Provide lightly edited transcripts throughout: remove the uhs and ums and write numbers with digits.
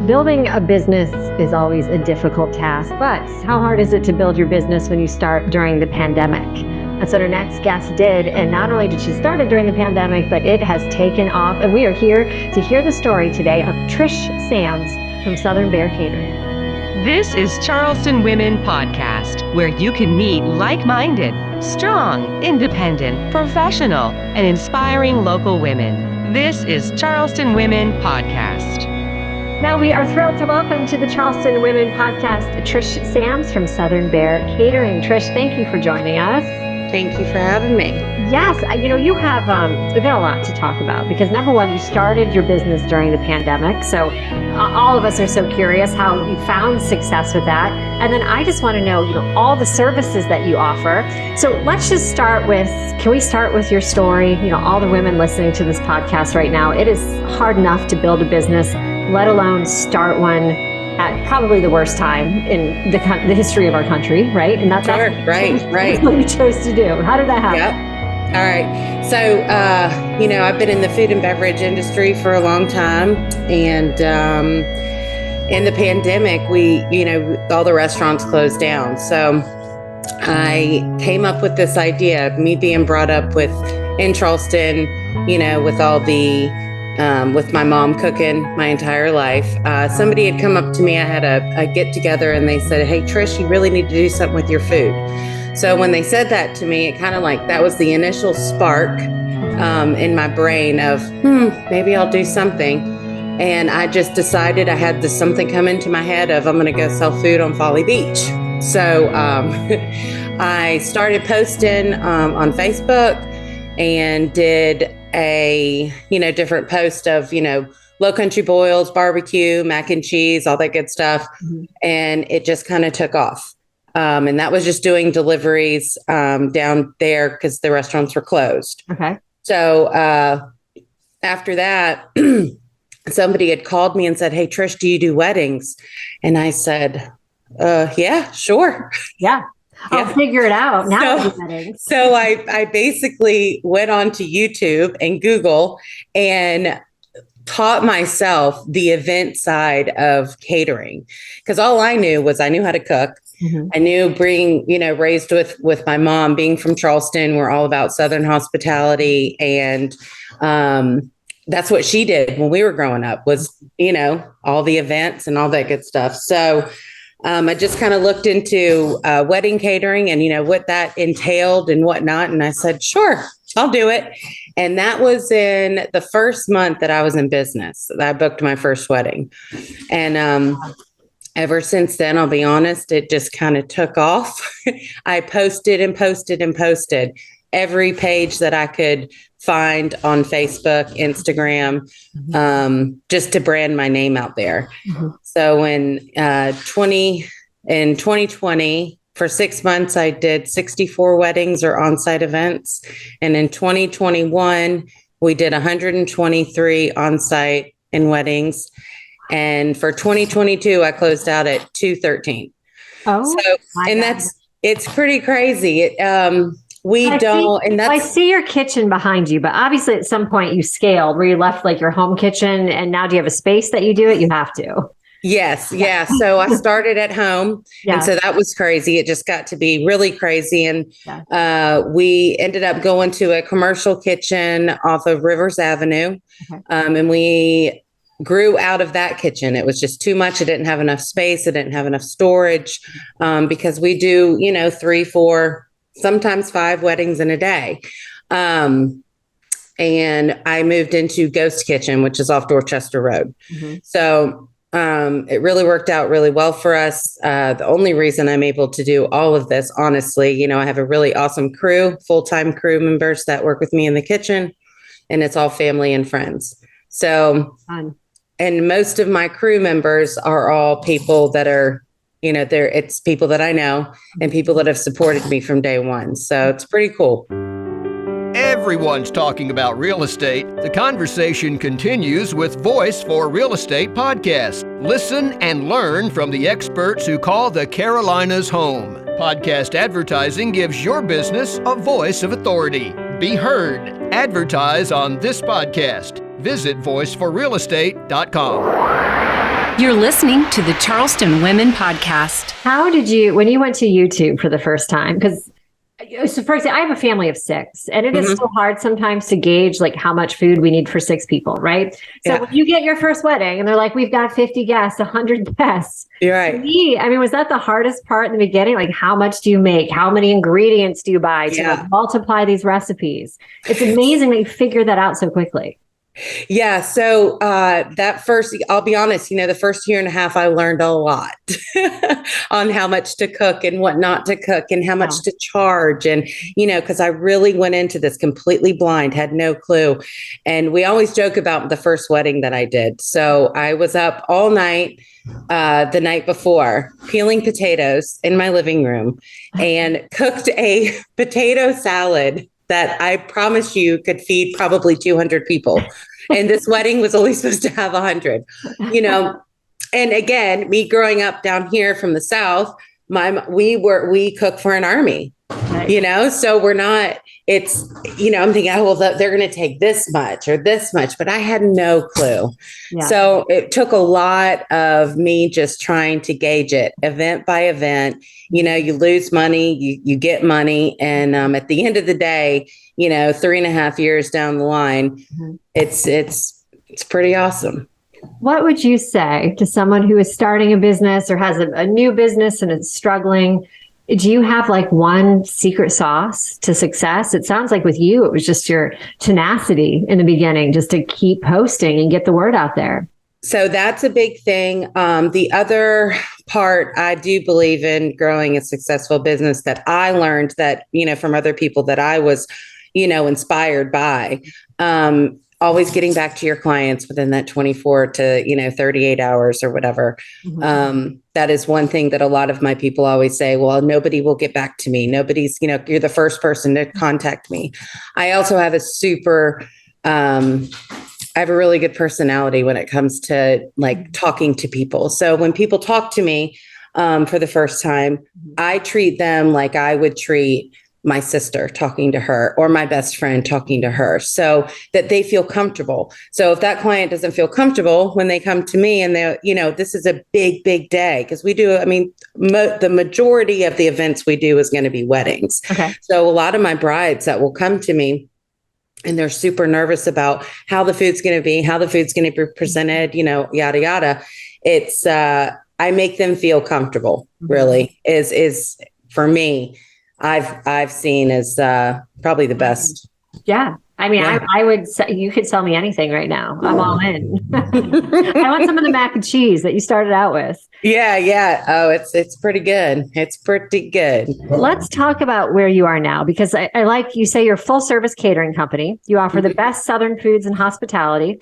Building a business is always a difficult task, but how hard is it to build your business when you start during the pandemic? That's what our next guest did, and not only did she start it during the pandemic, but it has taken off, and we are here to hear the story today of Trish Sands from Southern Bear Catering. This is Charleston Women Podcast, where you can meet like-minded, strong, independent, professional, and inspiring local women. This is Charleston Women Podcast. Now we are thrilled to welcome to the Charleston Women Podcast, Trish Sands from Southern Bear Catering. Trish, thank you for joining us. Thank you for having me. Yes, you have, we've got a lot to talk about because number one, you started your business during the pandemic. So all of us are so curious how you found success with that. And then I just want to know, all the services that you offer. So let's just start with, can we start with your story? All the women listening to this podcast right now, it is hard enough to build a business, let alone start one at probably the worst time in the history of our country, right? And that's right. That's what you chose to do. How did that happen? Yep. All right. So, I've been in the food and beverage industry for a long time. And in the pandemic, all the restaurants closed down. So I came up with this idea, me being brought up in Charleston, with all the with my mom cooking my entire life. Somebody had come up to me. I had a get together and they said, "Hey, Trish, you really need to do something with your food." So when they said that to me, it kind of that was the initial spark in my brain of, maybe I'll do something. And I just decided I had something come into my head of, I'm going to go sell food on Folly Beach. So I started posting on Facebook and did a different post of low country boils, barbecue, mac and cheese, all that good stuff. Mm-hmm. And it just kind of took off, and that was just doing deliveries down there because the restaurants were closed. Okay. So after that somebody had called me and said, "Hey, Trish, do you do weddings?" And I said, yeah, sure. Yeah. I'll figure it out now. So I basically went onto YouTube and Google and taught myself the event side of catering, because all I knew was I knew how to cook. Mm-hmm. I knew raised with my mom being from Charleston. We're all about Southern hospitality. And that's what she did when we were growing up was, all the events and all that good stuff. So I just kind of looked into wedding catering and, what that entailed and whatnot. And I said, sure, I'll do it. And that was in the first month that I was in business. I booked my first wedding. And ever since then, I'll be honest, it just kind of took off. I posted and posted and posted every page that I could find on Facebook, Instagram, just to brand my name out there. Mm-hmm. So in 2020, for 6 months, I did 64 weddings or on-site events. And in 2021, we did 123 on-site and weddings. And for 2022, I closed out at 213. Oh, so, and it's pretty crazy. I see your kitchen behind you, but obviously at some point you scaled where you left your home kitchen, and now do you have a space that you do it? You have to. Yes. Yeah. So I started at home, and so that was crazy. It just got to be really crazy. And we ended up going to a commercial kitchen off of Rivers Avenue. Okay. And we grew out of that kitchen. It was just too much. It didn't have enough space. It didn't have enough storage, because we do, 3, 4, sometimes 5 weddings in a day. And I moved into Ghost Kitchen, which is off Dorchester Road. Mm-hmm. So it really worked out really well for us. The only reason I'm able to do all of this, honestly, I have a really awesome crew, full-time crew members that work with me in the kitchen, and it's all family and friends. So, and most of my crew members are all people that are, it's people that I know and people that have supported me from day one. So it's pretty cool. Everyone's talking about real estate. The conversation continues with Voice for Real Estate podcast. Listen and learn from the experts who call the Carolinas home. Podcast advertising gives your business a voice of authority. Be heard. Advertise on this podcast. Visit voiceforrealestate.com. You're listening to the Charleston Women Podcast. How did you, when you went to YouTube for the first time, because so for example, I have a family of 6, and it is so hard sometimes to gauge like how much food we need for 6 people, right? So when you get your first wedding and they're like, we've got 50 guests, 100 guests. You're right. For me, I mean, was that the hardest part in the beginning? Like, how much do you make? How many ingredients do you buy to like, multiply these recipes? It's amazing that you figure that out so quickly. Yeah. So that first, I'll be honest, the first year and a half, I learned a lot on how much to cook and what not to cook and how much to charge. And, because I really went into this completely blind, had no clue. And we always joke about the first wedding that I did. So I was up all night the night before peeling potatoes in my living room and cooked a potato salad that I promise you could feed probably 200 people. And this wedding was only supposed to have 100, And again, me growing up down here from the South, we cook for an army, so we're not, it's, I'm thinking, oh, well, they're going to take this much or this much, but I had no clue. Yeah. So it took a lot of me just trying to gauge it event by event. You lose money, you get money. And at the end of the day, 3.5 years down the line, it's pretty awesome. What would you say to someone who is starting a business or has a new business and is struggling? Do you have like one secret sauce to success? It sounds like with you, it was just your tenacity in the beginning, just to keep posting and get the word out there. So that's a big thing. The other part, I do believe in growing a successful business that I learned that, from other people that I was, inspired by. Always getting back to your clients within that 24 to, 38 hours or whatever. That is one thing that a lot of my people always say, well, nobody will get back to me. Nobody's, you're the first person to contact me. I also have I have a really good personality when it comes to like talking to people. So when people talk to me for the first time, I treat them like I would treat my sister talking to her or my best friend talking to her so that they feel comfortable. So if that client doesn't feel comfortable when they come to me and they're, this is a big, big day because we do, the majority of the events we do is going to be weddings. Okay. So a lot of my brides that will come to me and they're super nervous about how the food's going to be, how the food's going to be presented, yada, yada. It's, I make them feel comfortable really is for me. I've seen as probably the best. Yeah. I would say you could sell me anything right now. I'm all in. I want some of the mac and cheese that you started out with. Yeah. Yeah. Oh, it's pretty good. It's pretty good. Let's talk about where you are now, because I like you say you're a full service catering company. You offer the best Southern foods and hospitality.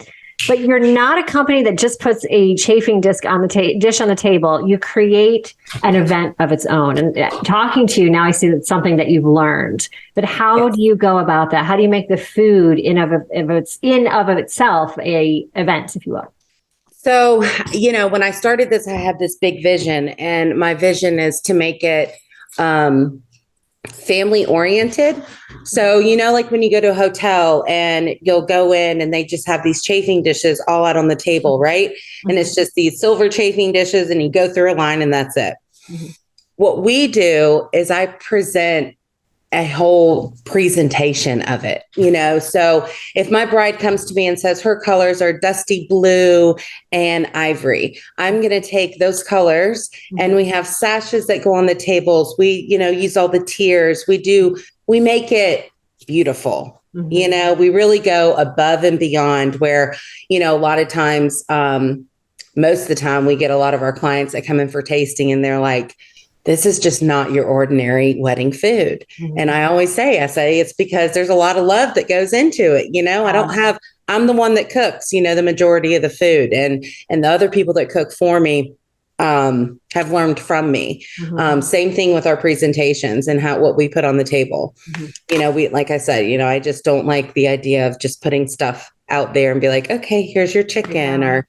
But you're not a company that just puts a chafing dish on the table. You create an event of its own. And talking to you now, I see that's something that you've learned. But how do you go about that? How do you make the food in of itself a event, if you will? So, when I started this, I had this big vision, and my vision is to make it family oriented. So, like when you go to a hotel and you'll go in and they just have these chafing dishes all out on the table, right? And it's just these silver chafing dishes and you go through a line and that's it. What we do is I present a whole presentation of it, So if my bride comes to me and says her colors are dusty blue and ivory, I'm going to take those colors and we have sashes that go on the tables. We, use all the tiers. We make it beautiful. We really go above and beyond where, a lot of times, most of the time we get a lot of our clients that come in for tasting and they're like, this is just not your ordinary wedding food. And I always say it's because there's a lot of love that goes into it. I'm the one that cooks, the majority of the food and the other people that cook for me have learned from me. Same thing with our presentations and what we put on the table. Like I said, I just don't like the idea of just putting stuff out there and be like, okay, here's your chicken or.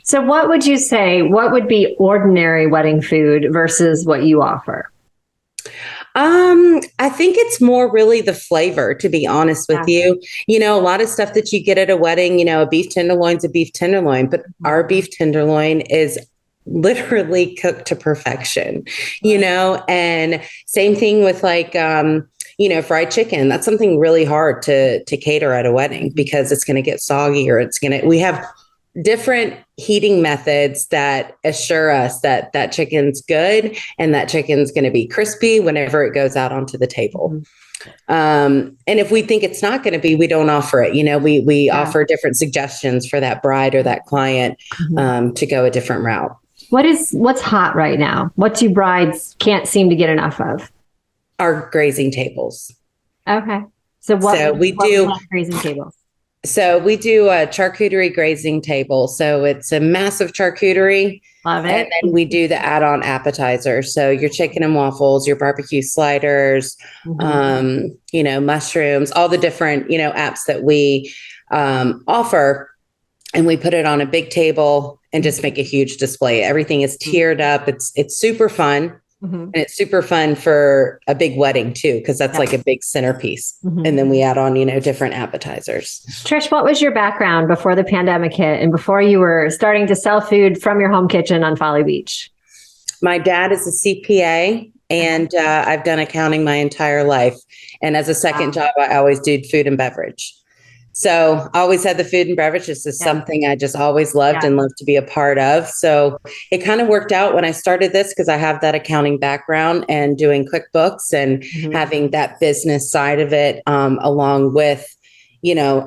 So what would you say, what would be ordinary wedding food versus what you offer? I think it's more really the flavor, to be honest with you. A lot of stuff that you get at a wedding, a beef tenderloin's a beef tenderloin, but our beef tenderloin is literally cooked to perfection, and same thing with like, fried chicken. That's something really hard to cater at a wedding because it's going to get soggy or we have different heating methods that assure us that that chicken's good and that chicken's going to be crispy whenever it goes out onto the table. And if we think it's not going to be, we don't offer it. We offer different suggestions for that bride or that client to go a different route. What's hot right now? What do brides can't seem to get enough of? Our grazing tables. Okay. So what we do grazing tables? So we do a charcuterie grazing table. So it's a massive charcuterie. Love it. And then we do the add-on appetizers. So your chicken and waffles, your barbecue sliders, mushrooms, all the different, apps that we offer. And we put it on a big table and just make a huge display. Everything is tiered up. It's super fun. And it's super fun for a big wedding too, because that's like a big centerpiece. And then we add on, different appetizers. Trish, what was your background before the pandemic hit and before you were starting to sell food from your home kitchen on Folly Beach? My dad is a CPA and I've done accounting my entire life. And as a second job, I always did food and beverage. So I always had the food and beverage. This is something I just always loved and loved to be a part of. So it kind of worked out when I started this because I have that accounting background and doing QuickBooks and having that business side of it along with,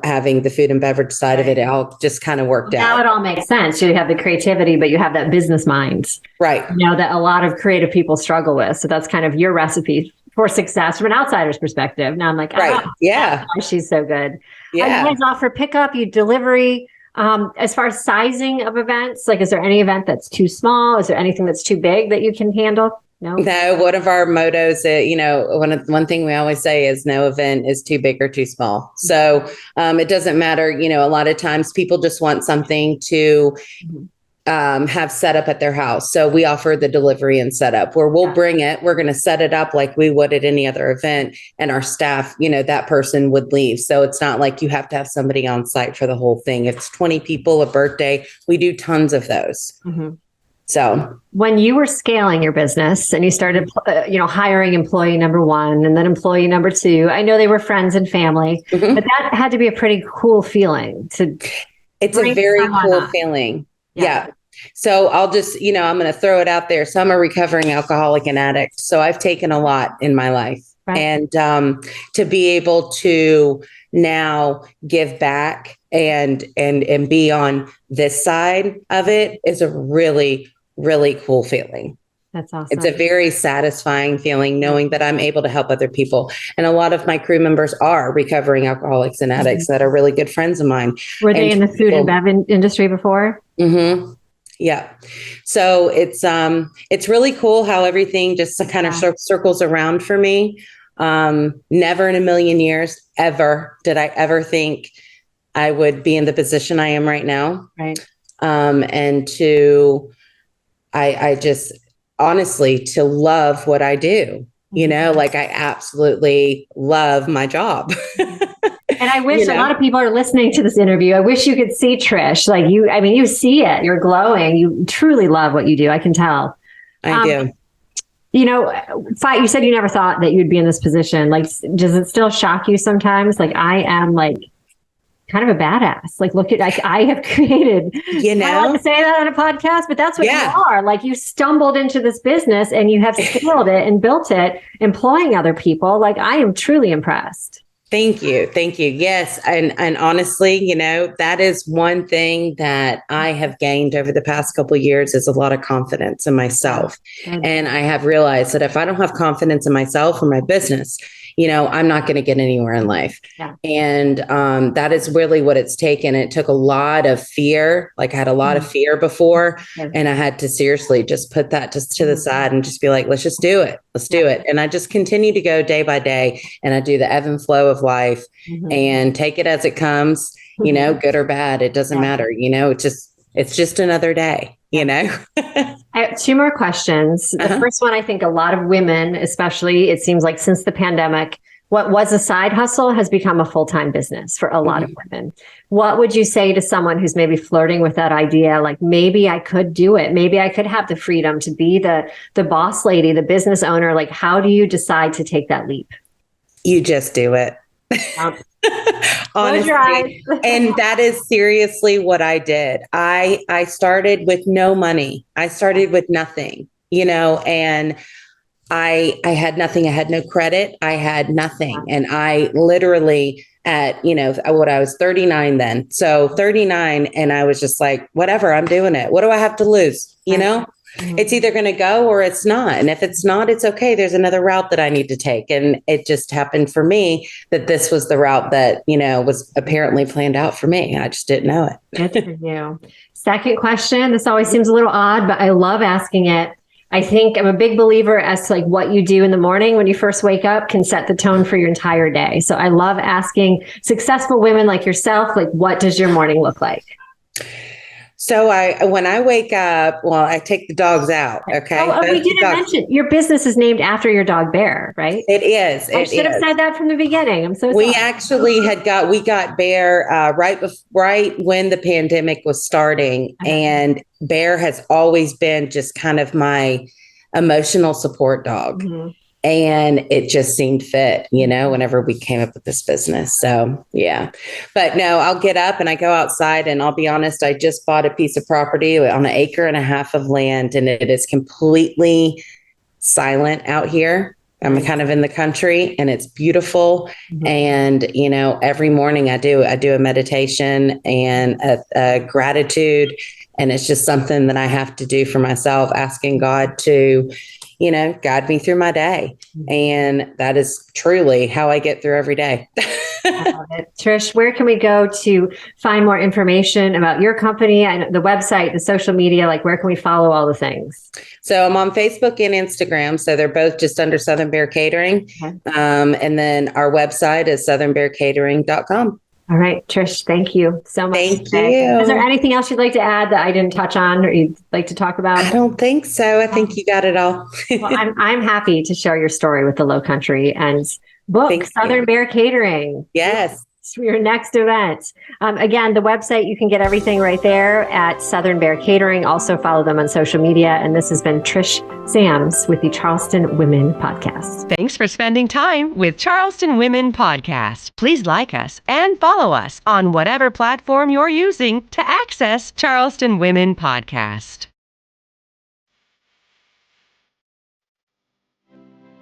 having the food and beverage side of it. It all just kind of worked out. Now it all makes sense. You have the creativity, but you have that business mind. Right. That a lot of creative people struggle with. So that's kind of your recipe for success from an outsider's perspective. Now I'm like, she's so good. Yeah. You guys offer pickup, you delivery. As far as sizing of events, like, is there any event that's too small? Is there anything that's too big that you can handle? No, one of our mottos, one thing we always say is no event is too big or too small. So it doesn't matter. A lot of times people just want something to have set up at their house. So we offer the delivery and setup where we'll bring it. We're going to set it up like we would at any other event. And our staff, that person would leave. So it's not like you have to have somebody on site for the whole thing. If it's 20 people, a birthday, we do tons of those. So when you were scaling your business and you started, hiring employee number 1 and then employee number 2, I know they were friends and family, but that had to be a pretty cool feeling It's a very cool feeling. Yeah. So I'll just, I'm going to throw it out there. So I'm a recovering alcoholic and addict. So I've taken a lot in my life. Right. And to be able to now give back and be on this side of it is a really, really cool feeling. That's awesome. It's a very satisfying feeling knowing that I'm able to help other people. And a lot of my crew members are recovering alcoholics and addicts that are really good friends of mine. Were they in the food and bev industry before? Yeah. So it's really cool how everything just kind of circles around for me. Never in a million years, ever did I ever think I would be in the position I am right now. Right. And I just honestly to love what I do, like I absolutely love my job. And I wish a lot of people are listening to this interview. I wish you could see Trish. Like you see it, you're glowing. You truly love what you do. I can tell. I do. You said you never thought that you'd be in this position. Like, does it still shock you sometimes? Like, I am like kind of a badass. Like, look at, I have created, I don't want to say that on a podcast, but that's what you are. Like, you stumbled into this business and you have scaled it and built it, employing other people. Like, I am truly impressed. Thank you. Thank you. Yes. And honestly, that is one thing that I have gained over the past couple of years is a lot of confidence in myself. And I have realized that if I don't have confidence in myself or my business, I'm not going to get anywhere in life. Yeah. And that is really what it's taken. It took a lot of fear. Like I had a lot of fear before, and I had to seriously just put that just to the side and just be like, let's just do it. Let's do it. And I just continue to go day by day, and I do the ebb and flow of life and take it as it comes, good or bad. It doesn't matter. It's just another day, I have two more questions. The Uh-huh. first one, I think a lot of women, especially, it seems like since the pandemic, what was a side hustle has become a full-time business for a lot of women. What would you say to someone who's maybe flirting with that idea? Like, maybe I could do it. Maybe I could have the freedom to be the boss lady, the business owner. Like, how do you decide to take that leap? You just do it. Um, Close your Honestly. eyes. And that is seriously what I did. I started with no money. I started with nothing, and I had nothing. I had no credit. I had nothing. And I literally I was 39 then. So 39. And I was just like, whatever, I'm doing it. What do I have to lose? It's either going to go or it's not. And if it's not, it's okay. There's another route that I need to take. And it just happened for me that this was the route that, was apparently planned out for me. I just didn't know it. Good for you. Second question. This always seems a little odd, but I love asking it. I think I'm a big believer as to like what you do in the morning when you first wake up can set the tone for your entire day. So I love asking successful women like yourself, like, what does your morning look like? So when I wake up, I take the dogs out. Okay. Oh, we didn't mention your business is named after your dog Bear, right? It is. I should have said that from the beginning. I'm so sorry. We actually we got Bear right when the pandemic was starting, and Bear has always been just kind of my emotional support dog. Mm-hmm. And it just seemed fit, whenever we came up with this business. So, yeah. But no, I'll get up and I go outside, and I'll be honest, I just bought a piece of property on 1.5 acres of land, and it is completely silent out here. I'm kind of in the country, and it's beautiful. Mm-hmm. And, every morning I do a meditation and a gratitude. And it's just something that I have to do for myself, asking God to, guide me through my day. And that is truly how I get through every day. I love it. Trish, where can we go to find more information about your company and the website, the social media? Like, where can we follow all the things? So I'm on Facebook and Instagram. So they're both just under Southern Bear Catering. Okay. And then our website is southernbearcatering.com. All right, Trish, thank you so much. Thank you. Is there anything else you'd like to add that I didn't touch on or you'd like to talk about? I don't think so. I think you got it all. Well, I'm happy to share your story with the Low Country and book Southern Bear Catering. Yes. For your next event. Again, the website, you can get everything right there at Southern Bear Catering. Also follow them on social media. And this has been Trish Sams with the Charleston Women Podcast. Thanks for spending time with Charleston Women Podcast. Please like us and follow us on whatever platform you're using to access Charleston Women Podcast.